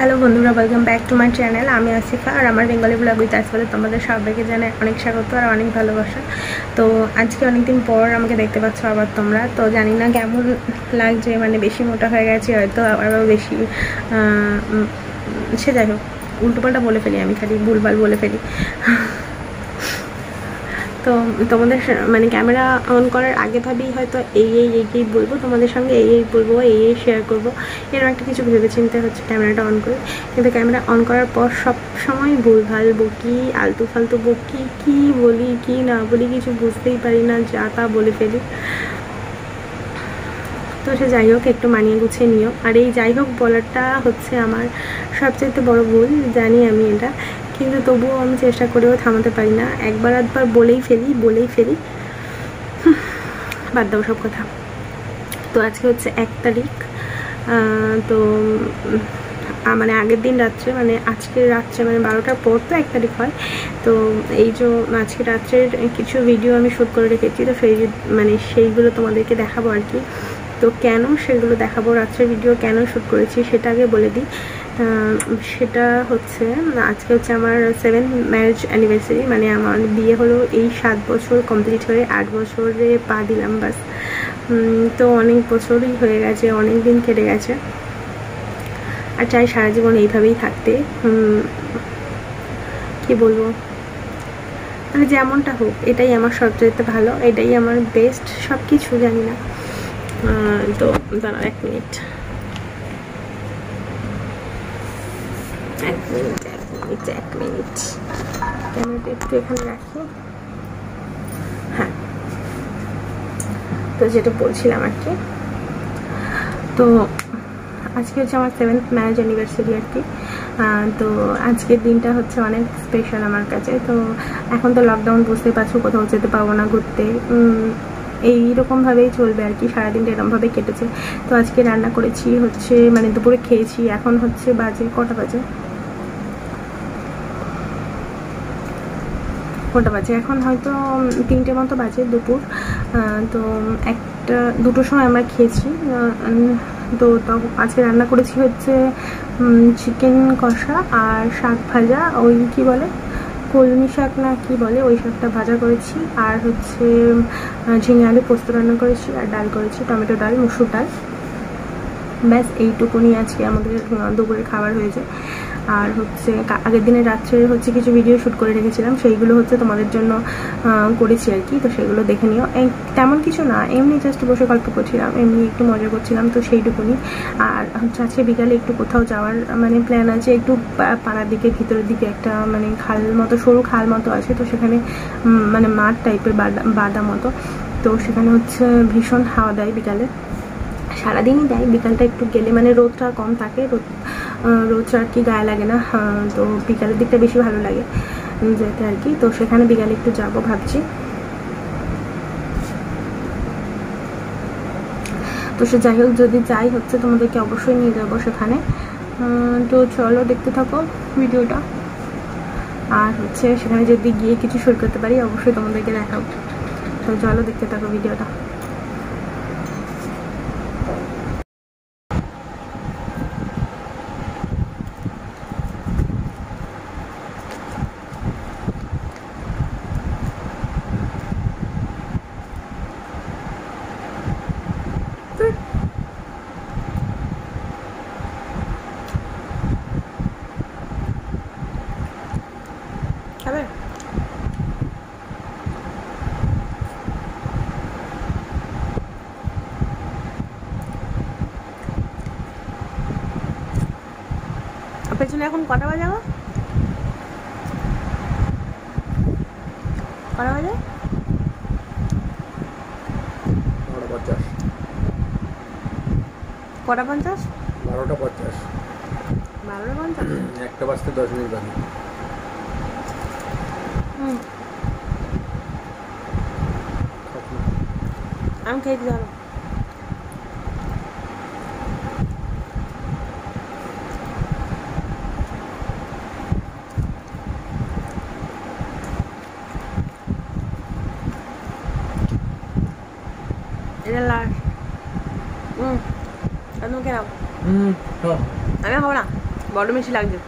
Hello বন্ধুরা, welcome back to my channel. আমি আসিফা আর আমার বেঙ্গলি ব্লগ উইথ আসফালে তোমাদের সবাইকে জানাই অনেক স্বাগত আর অনেক ভালোবাসা। তো আজকে অনেকদিন পর আমাকে দেখতে পাচ্ছ আবার তোমরা। তো জানি না কেমন লাগছে, মানে বেশি মোটা হয়ে গেছে হয়তো, আবারও বেশি সে যাই হোক, উল্টোপাল্টা বলে ফেলি, আমি খালি ভুলভাল বলে ফেলি। তো তোমাদের মানে ক্যামেরা অন করার আগে ভাবেই হয়তো এই বলবো তোমাদের সঙ্গে, এই বলবো, এই শেয়ার করবো, এরকম একটা কিছু ভেবে চিন্তে হচ্ছে ক্যামেরাটা অন করে। কিন্তু ক্যামেরা অন করার পর সব সময় ভুলভাল বকি, আলতু ফালতু বকি, কী বলি কী না বলি কিছু বুঝতেই পারি না, যা তা বলে ফেলি। তো সে যাই হোক, একটু মানিয়ে গুছিয়ে নিও। আর এই যাই হোক বলাটা হচ্ছে আমার সবচেয়ে বড় ভুল, জানি আমি এটা, কিন্তু তবুও আমি চেষ্টা করেও থামাতে পারি না, একবার আধবার বলেই ফেলি। বাদ দাও সব কথা। তো আজকে হচ্ছে 1 তারিখ। তো মানে আগের দিন রাত্রে, মানে আজকের রাত্রে, মানে 12টার পর তো 1 তারিখ হয়। তো এই যে আজকে রাত্রের কিছু ভিডিও আমি শ্যুট করে রেখেছি, তো সেইগুলো তোমাদেরকে দেখাবো আর কি। তো কেন সেগুলো দেখাবো, রাত্রের ভিডিও কেন শ্যুট করেছি সেটা আগে বলে দিই। সেটা হচ্ছে আজকে হচ্ছে আমার 7th ম্যারেজ অ্যানিভার্সারি, মানে আমার বিয়ে হলো এই 7 বছর কমপ্লিট হয়ে 8 বছরে পা দিলাম বাস। তো অনেক বছরই হয়ে গেছে, অনেক দিন কেটে গেছে, আর চাই সারা জীবন এইভাবেই থাকতে। কি বলবো, মানে যেমনটা হোক এটাই আমার সবচেয়ে ভালো, এটাই আমার বেস্ট সব কিছু, জানি না। তো দাঁড়াও 1 মিনিট, ক্যামেরাটা একটু এখানে রাখি। হ্যাঁ, তো যেটা বলছিলাম আর কি, তো আজকে হচ্ছে আমার 7th ম্যারেজ অ্যানিভার্সারি আর কি। তো আজকের দিনটা হচ্ছে অনেক স্পেশাল আমার কাছে। তো এখন তো লকডাউন, বুঝতে পারছো, কোথাও যেতে পারবো না ঘুরতে, এইরকমভাবেই চলবে আর কি, সারাদিনটা এরকমভাবে কেটেছে। তো আজকে রান্না করেছি হচ্ছে, মানে দুপুরে খেয়েছি, এখন হচ্ছে বাজে কটা বাজে এখন হয়তো 3টে মতো বাজে দুপুর। তো 1-2টোর সময় আমরা খেয়েছি। তো আজকে রান্না করেছি হচ্ছে চিকেন কষা আর শাক ভাজা, ওই কি বলে কলমি শাক না কি বলে, ওই শাকটা ভাজা করেছি, আর হচ্ছে ঝিঙে আলু পোস্ত রান্না করেছি, আর ডাল করেছি, টমেটো ডাল, মুসুর ডাল, ব্যাস এইটুকুনি আজকে আমাদের দুপুরের খাবার হয়েছে। আর হচ্ছে আগের দিনের রাত্রে হচ্ছে কিছু ভিডিও শ্যুট করে রেখেছিলাম, সেইগুলো হচ্ছে তোমাদের জন্য করেছি আর কি। তো সেগুলো দেখে নিও, তেমন কিছু না, এমনি জাস্ট বসে গল্প করছিলাম, এমনি একটু মজা করছিলাম, তো সেইটুকুনি। আর হচ্ছে আজকে বিকালে একটু কোথাও যাওয়ার মানে প্ল্যান আছে, একটু পাড়ার দিকে, ভিতরের দিকে একটা মানে খাল মতো, সরু খাল মতো আছে, তো সেখানে মানে মাঠ টাইপের বাদা মতো, তো সেখানে হচ্ছে ভীষণ হাওয়া দেয় বিকালে, সারাদিনই দেয়, বিকালটা একটু গেলে মানে রোদটা কম থাকে, রোদটা আর কি গায়ে লাগে না। তো বিকালের দিকটা বেশি ভালো লাগে যেতে আর কি। তো সেখানে বিকালে একটু যাবো ভাবছি। তো সে যাই হোক, যদি যাই হচ্ছে তোমাদেরকে অবশ্যই নিয়ে যাবো সেখানে। তো চলো দেখতে থাকো ভিডিওটা, আর হচ্ছে সেখানে যদি গিয়ে কিছু শুট করতে পারি অবশ্যই তোমাদেরকে দেখাবো। তো চলো দেখতে থাকো ভিডিওটা। খাবে পেছনে এখন কটা বাজে? কটা বাজে? 9:50। কটা 50? 12:50। 12:50? 1টা বাজতে 10 মিনিট বাকি। আমি খেয়েছি, ধরো। এটা লাস্ট। তুমি খেয়ে নাও। আমি খাবো না। বড় বেশি লাগছে।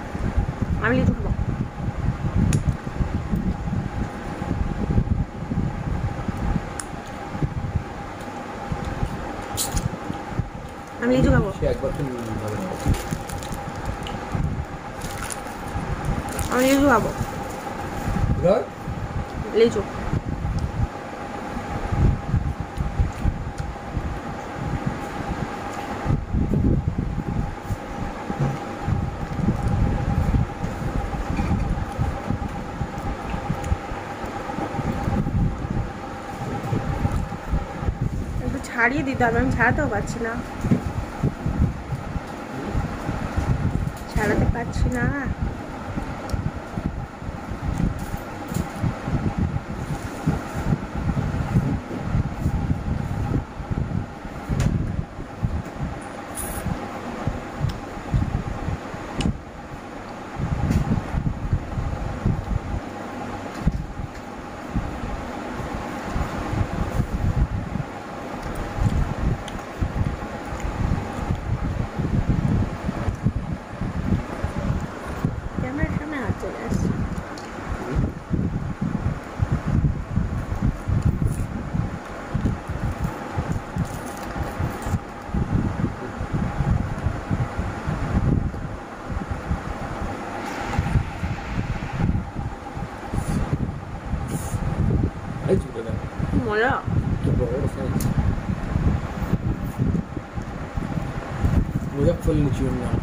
আমি লিচু খাবো। আমি লিচু খাবো। একবার তো ভালো না। আমি লিচু খাবো। লিচু একটু ছাড়িয়ে দিতে হবে, আমি ছাড়াতেও পারছি না, ছাড়াতে পারছি না। ক্যামেরার সামনে হাত চলে আসছে। মজা। মুজফ্ফর লিচুর নাম।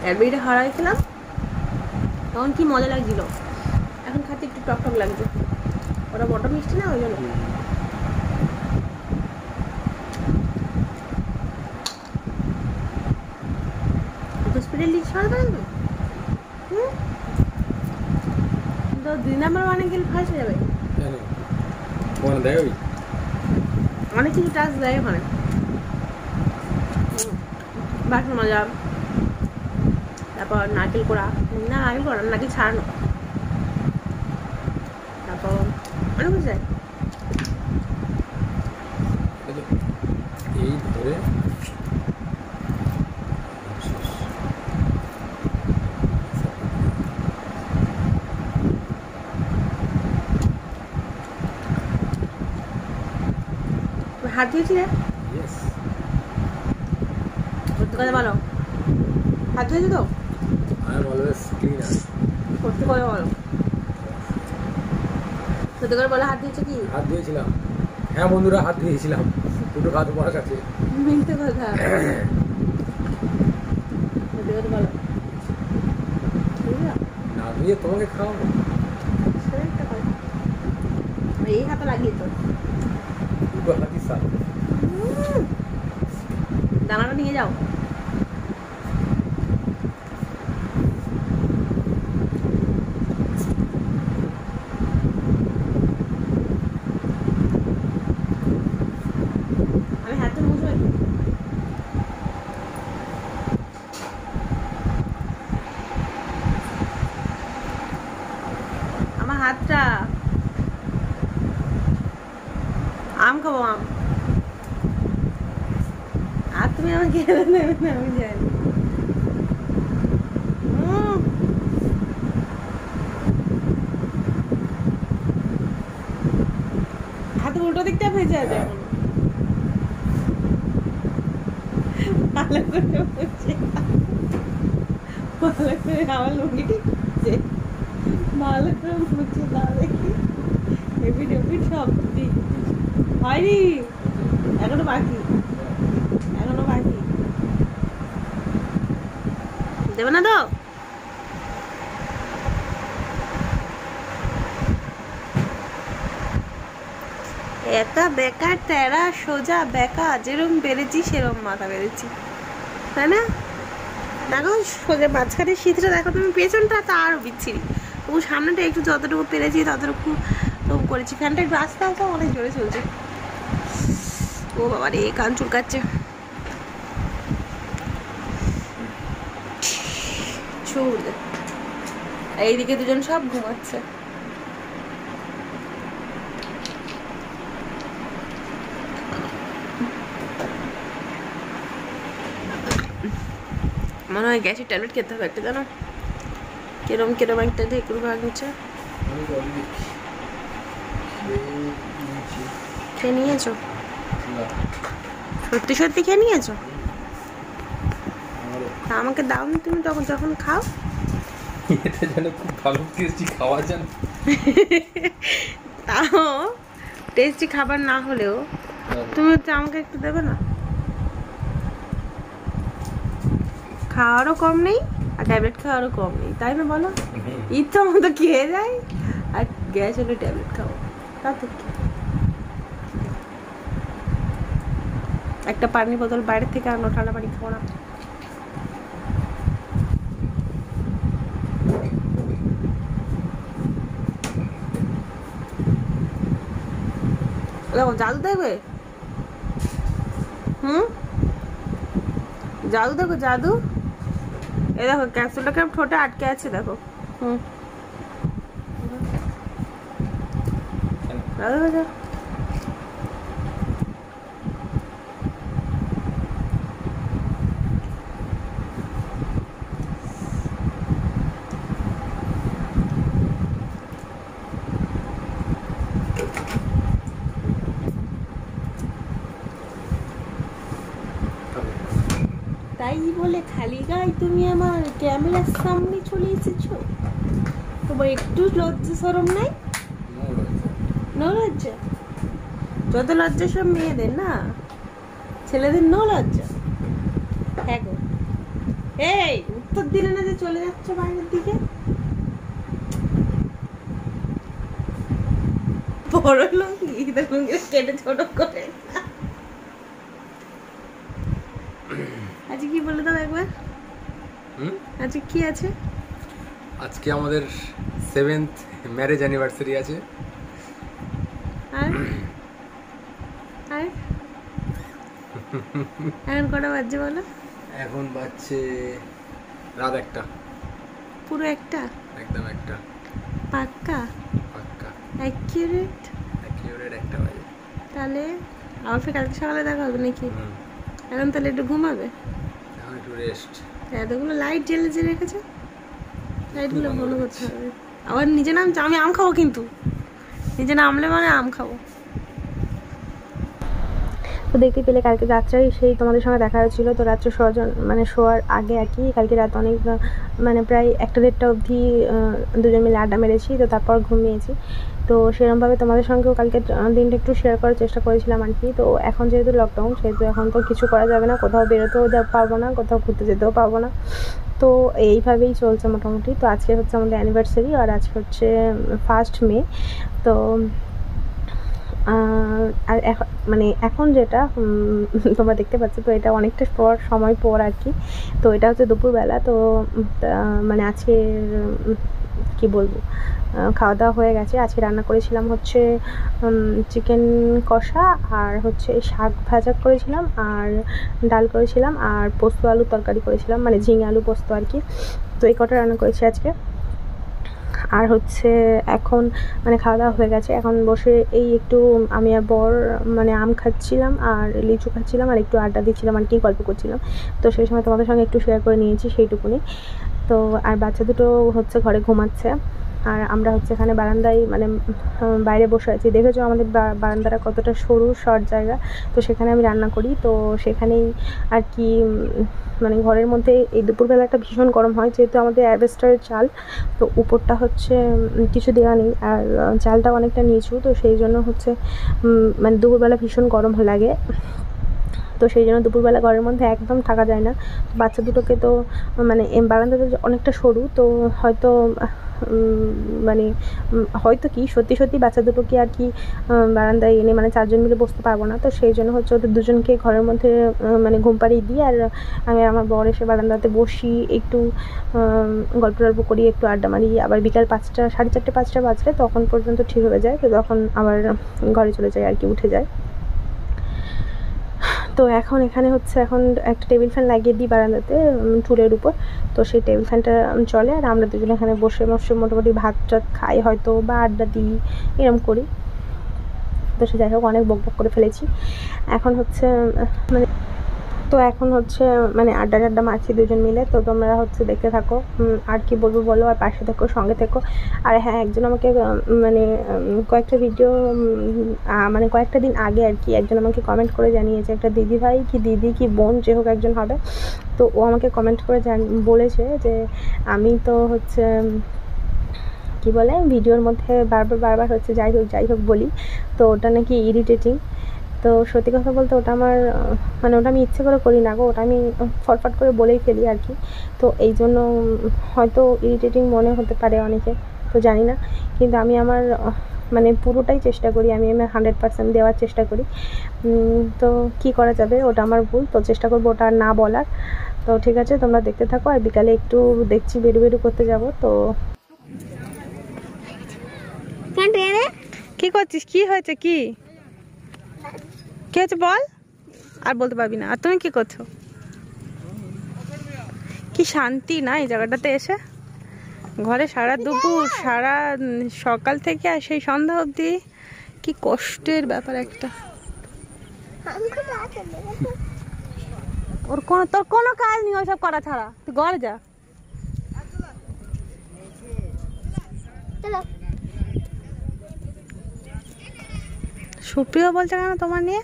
ক্যাডবেরিটা হারাইছিলাম তখন কি মজা লাগছিল, এখন খাতে একটু টক টক লাগছে। ওটা বড় মিষ্টি না, ওই জন্য। তো স্পিডের লিচ খাওয়া পারেন তো 2 নম্বর ওয়ানে গেলে ফার্স্ট হয়ে যাবে। অনেক কিছু টাচ দেয় ওখানে, বাসন মজা, তারপর নারকেল কোড়া, না নারকেল কোড়া, নারকেল ছাড়ানো, তারপর অনেক কিছু যায়। এই ধরে হাত ধুয়েছিলে? সত্যি কথা বলো, হাত ধুয়েছো তো? সত্যি করে বলো, সত্যি করে বলো, হাত ধুয়েছো কি? হাত ধুয়েছিলাম। হ্যাঁ বন্ধুরা, হাত ধুয়েছিলাম। দুটো হাত পড়া কাছে। মিথ্যে কথা। সত্যি কথা বলো। না ধুয়ে তোমাকে খাওয়াবো? এই হাতে লাগিয়ে তো দুটো হাতই সাথে। দানাটা নিয়ে যাও। আমি হাতে মুছবো। আমার হাতটা আম খাবো, আম। আর তুমি আমাকে খেতে দেবে না, আমি জানি। হাতে উল্টো দিকটা ভেজে আছে এখন। ভালো করে মুছে, ভালো করে আমার লুঙ্গিটি ভালো করে মুছে দাও দেখি। এপিট এপিট সব দিক হয়নি, এখনো বাকি, এখনো বাকি। দেবে না তো? একা বেকার তেরা সোজা বেকা, যেরকম বেড়েছি সেরকম মাথা বেড়েছি, তাই না? দেখো সোজা মাঝখানে শীতটা দেখো তুমি, পেছনটা তা আরও বিচ্ছিরি, তবু সামনেটা একটু যতটুকু পেরেছি ততটুকু তবু করেছি। ফ্যানটা একটু আস্তে আস্তে অনেক জোরে চলছে। ও বাবা রে, কান চুলকাচ্ছে। চুল এইদিকে দুজন সব ঘুমাচ্ছে। মনে হয় গ্যাসের ট্যাবলেট খেতে হবে একটা, জানো কিরম কিরম একটা ঢেকুর ভাঙছে। খেয়ে নিয়েছো? সত্যি সত্যি খেয়ে নিয়েছো? আমাকে দাও না তুমি, তখন যখন খাও। এটা যেন খুব ভালো টেস্টি খাওয়া জানো। তাও টেস্টি খাবার না হলেও তুমি হচ্ছে আমাকে একটু দেবে না? খাওয়ারও কম নেই আর ট্যাবলেট খাওয়ারও কম নেই, তাই না বলো? ইচ্ছা মতো খেয়ে যায় আর গ্যাস হলে ট্যাবলেট খাও, তাতে কি? একটা পানির বোতল বাইরে থেকে আনো, ঠান্ডা পানি খাবো না। দেখো জাদু দেখবে, জাদু দেখো জাদু। এই দেখো ক্যাপসুলটা কেমন ঠোঁটে আটকে আছে, দেখো। দেখো তাই বলে খালি গায়ে তুমি আমার ক্যামেরার সামনে চলে এসেছো? তোমার একটু লজ্জা শরম নাই? নো লজ্জা? যত লজ্জা সব মেয়েদের না, ছেলেদের নো লজ্জা। হ্যাঁ গো, এই উত্তর দিলে না যে চলে যাচ্ছ বাইরের দিকে। বড় লুঙ্গি, লুঙ্গি কেটে ছোট করে। আজকে কি বলে দাও একবার, আজকে কি আছে? আজকে আমাদের 7th ম্যারেজ অ্যানিভার্সারি আছে। আর আর এখন কটা বাজছে বলো? এখন বাজছে রাত 1টা। পুরো একটা? একদম 1টা। পাক্কা? পাক্কা অ্যাকিউরেট? অ্যাকিউরেট 1টা বাজে। তাহলে আবার ফের কালকে সকালে দেখা হবে নাকি? এখন তাহলে একটু ঘুমাবে, এখন একটু রেস্ট। এতগুলো লাইট জ্বেলে রেখেছে, লাইটগুলো বন্ধ করতে হবে। আবার নিজে নাম, আমি আম খাবো কিন্তু, নিজে নামলে মানে আম খাবো। তো দেখতে পেলে কালকে রাত্রেই সেই তোমাদের সঙ্গে দেখা হয়েছিল। তো রাত্রে শোয়ার আগে আর কি, কালকে রাত অনেক মানে প্রায় 1টা-1:30 অবধি দুজন মিলে আড্ডা মেরেছি। তো তারপর ঘুমিয়েছি। তো সেরকমভাবে তোমাদের সঙ্গেও কালকে দিনটা একটু শেয়ার করার চেষ্টা করেছিলাম আর কি। তো এখন যেহেতু লকডাউন, সেহেতু এখন তো কিছু করা যাবে না, কোথাও বেরোতেও পারবো না, কোথাও ঘুরতে যেতেও পারবো না। তো এইভাবেই চলছে মোটামুটি। তো আজকে হচ্ছে আমাদের অ্যানিভার্সারি, আর আজকে হচ্ছে 1 মে। তো আর এখন যেটা তোমরা দেখতে পাচ্ছ, তো এটা অনেকটা সময় পর আর কি। তো এটা হচ্ছে দুপুরবেলা। তো মানে আজকের কি বলবো, খাওয়া দাওয়া হয়ে গেছে। আজকে রান্না করেছিলাম হচ্ছে চিকেন কষা, আর হচ্ছে শাক ভাজা করেছিলাম, আর ডাল করেছিলাম, আর পোস্ত আলু তরকারি করেছিলাম, মানে ঝিঙে আলু পোস্ত আর কি। তো এই কটা রান্না করেছি আজকে। আর হচ্ছে এখন মানে খাওয়া দাওয়া হয়ে গেছে, এখন বসে এই একটু আমি আর বর মানে আম খাচ্ছিলাম আর লিচু খাচ্ছিলাম, আর একটু আড্ডা দিচ্ছিলাম আর কি, গল্প করছিলাম। তো সেই সময় তোমাদের সঙ্গে একটু শেয়ার করে নিয়েছি সেইটুকুনি। তো আর বাচ্চা দুটো হচ্ছে ঘরে ঘুমাচ্ছে, আর আমরা হচ্ছে এখানে বারান্দায় মানে বাইরে বসে আছি। দেখেছো আমাদের বারান্দাটা কতটা সরু শর্ট জায়গা, তো সেখানে আমি রান্না করি। তো সেখানেই আর কি মানে ঘরের মধ্যে এই দুপুরবেলাটা ভীষণ গরম হয়, যেহেতু আমাদের অ্যাসবেস্টসের চাল, তো উপরটা হচ্ছে কিছু দেওয়া নেই, আর চালটা অনেকটা নিচু, তো সেই জন্য হচ্ছে মানে দুপুরবেলা ভীষণ গরম লাগে। তো সেই জন্য দুপুরবেলা ঘরের মধ্যে একদম থাকা যায় না। বাচ্চা দুটোকে তো মানে বারান্দাটা অনেকটা সরু, তো হয়তো মানে হয়তো কি সত্যি সত্যি বাচ্চা দুটোকে আর কি বারান্দায় এনে মানে 4 জন মিলে বসতে পারবো না। তো সেই জন্য হচ্ছে ওদের দুজনকে ঘরের মধ্যে মানে ঘুম পাড়িয়ে দিই, আর আমি আমার বর এসে বারান্দাতে বসি, একটু গল্প টল্প করি, একটু আড্ডা মারি। আবার বিকাল 5টা 4:30 5টা বাজলে তখন পর্যন্ত ঠিক হয়ে যায়, তো তখন আবার ঘরে চলে যায় আর কি, উঠে যায়। তো এখন এখানে হচ্ছে এখন একটা টেবিল ফ্যান লাগিয়ে দিই বারান্দাতে টুলের উপর, তো সেই টেবিল ফ্যানটা চলে, আর আমরা দুজনে এখানে বসে বসে মোটামুটি ভাত টাত খাই হয়তো, বা আড্ডা দিই, এরম করি। তো সে যাই হোক, অনেক বক বক করে ফেলেছি। এখন হচ্ছে মানে এখন হচ্ছে মানে আড্ডা মারছি দুজন মিলে। তো তোমরা হচ্ছে দেখতে থাকো, আর কি বলবো বলো, আর পাশে থেকো, সঙ্গে থেকো। আর হ্যাঁ, একজন আমাকে মানে কয়েকটা ভিডিও মানে কয়েকটা দিন আগে আর কি একজন আমাকে কমেন্ট করে জানিয়েছে, একটা দিদি ভাই কি দিদি কি বোন যে হোক একজন হবে, তো ও আমাকে কমেন্ট করে বলেছে যে আমি তো হচ্ছে কি বলে ভিডিওর মধ্যে বারবার হচ্ছে যাই হোক বলি, তো ওটা নাকি ইরিটেটিং। তো সত্যি কথা বলতে ওটা আমার মানে ওটা আমি ইচ্ছে করে করি না গো, ওটা আমি ফটফট করে বলেই ফেলি আর কি। তো এই জন্য হয়তো ইরিটেটিং মনে হতে পারে অনেকে, তো জানি না, কিন্তু আমি আমার মানে পুরোটাই চেষ্টা করি, আমি 100% দেওয়ার চেষ্টা করি। তো কি করা যাবে, ওটা আমার ভুল, তো চেষ্টা করবো ওটা আর না বলার। তো ঠিক আছে, তোমরা দেখতে থাকো। আর বিকালে একটু দেখছি বেরু করতে যাব। তো কি করছিস, কি হয়েছে, কি হয়েছে বল, আর বলতে পারবি না। আর তুমি কি করছো? কি শান্তি না এই জায়গাটাতে এসে, ঘরে সারা দুপুর সারা সকাল থেকে আর সেই সন্ধ্যা অবধি, কি কষ্টের ব্যাপার একটা। তোর কোনো কাজ নেই ওসব করা ছাড়া, তুই ঘরে যা। সুপ্রিয় বলছে কেন তোমার নিয়ে?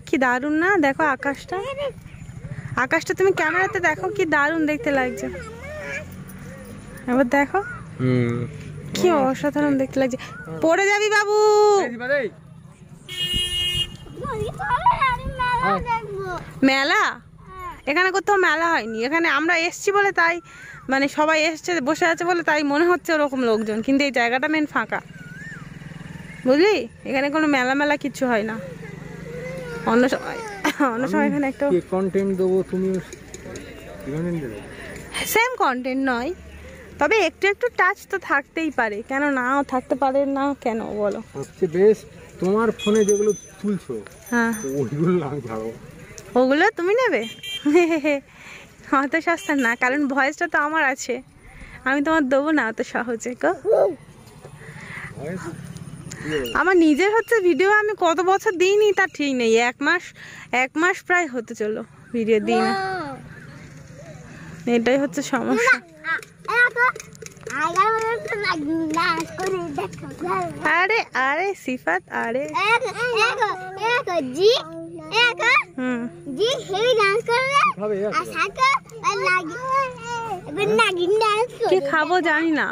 কি দারুণ না, দেখো আকাশটা তুমি ক্যামেরাতে দেখো, কি দারুণ দেখতে লাগছে। এবার দেখো কি অসাধারণ দেখতে লাগছে। পড়ে যাবি বাবু। মেলা এখানে কোথাও মেলা হয়নি, এখানে আমরা এসছি বলে তাই মানে সবাই এসছে বসে আছে বলে তাই মনে হচ্ছে ওরকম লোকজন, কিন্তু এই জায়গাটা মেন ফাঁকা, বুঝলি? এখানে কোনো মেলা কিছু হয় না। অন্য সময় এখানে একটা কন্টেন্ট দেবো, তুমি সেম কন্টেন্ট নয়, তবে একটু টাচ তো থাকতেই পারে, কেন নাও থাকতে পারে না, কেন বলো? সবচেয়ে বেস্ট তোমার ফোনে যেগুলো তুলছো, হ্যাঁ ওইগুলো আমি ছাড়ো, ওগুলো তুমি নেবে। অত সস্তা না, কারণ ভয়েসটা তো আমার আছে, আমি তোমার দেবো না অত সহজে গো। আমার নিজের হচ্ছে ভিডিও আমি কত বছর দিইনি তা ঠিক নেই, এক মাস প্রায় হতে চলো ভিডিও দিই না, এটাই হচ্ছে সমস্যা। আরে সিফাত, আরে কি খাবো জানি না।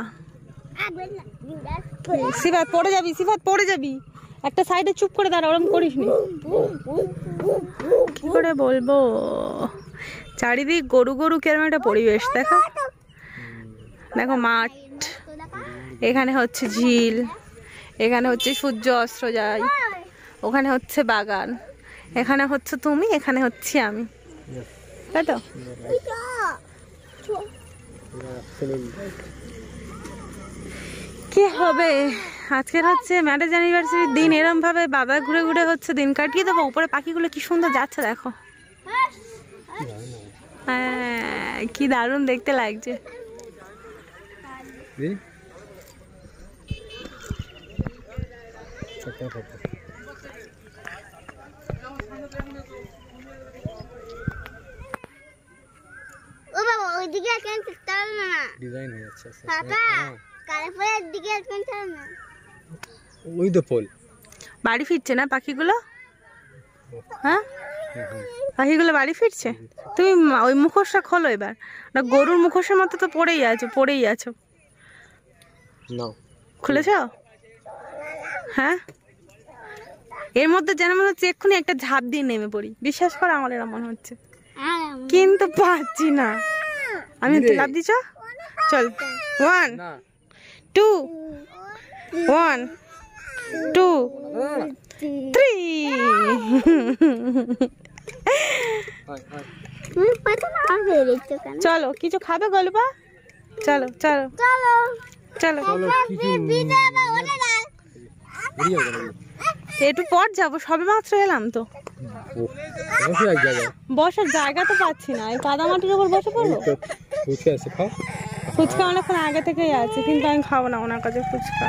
সিফাত পড়ে যাবি, একটা সাইডে চুপ করে দাঁড়া, ওরম করিস নি। কি করে বলবো, চারিদিক গরু কেরম একটা পরিবেশ, দেখো মাঠ, এখানে হচ্ছে ঝিল, এখানে হচ্ছে সূর্য অস্ত যায়, ওখানে হচ্ছে বাগান, এখানে হচ্ছে তুমি, এখানে হচ্ছে আমি, তাই তো? কি হবে, আজকের হচ্ছে ম্যারেজ অ্যানিভার্সারির দিন, এরম ভাবে বাবা ঘুরে হচ্ছে দিন কাটিয়ে দেবো। উপরে পাখিগুলো কি সুন্দর যাচ্ছে দেখো, হ্যাঁ কি দারুণ দেখতে লাগছে। বাড়ি ফিরছে না পাখিগুলো, হ্যাঁ পাখিগুলো বাড়ি ফিরছে। তুমি ওই মুখোশটা খোলো এবার। ওটা গরুর মুখোশের মতো তো পড়েই আছো। খুলেছ? হ্যাঁ, এর মধ্যে যেন মনে হচ্ছে এক্ষুনি একটা ঝাঁপ দিয়ে নেমে পড়ি। বিশ্বাস করো আমার এরকম মনে হচ্ছে, কিন্তু পারছি না। আমি লাভ দিছ? চল, 1 2 1 2 3। চলো, কিছু খাবে গল্পা? চলো চলো চলো, একটু পর যাবো, সবে মাত্র এলাম তো। বসার জায়গা তো পাচ্ছি না, এই কাদা মাটির উপর বসে পড়বো। ফুচকা অনেকক্ষণ আগে থেকেই আছে, কিন্তু আমি খাবো না ওনার কাছে ফুচকা।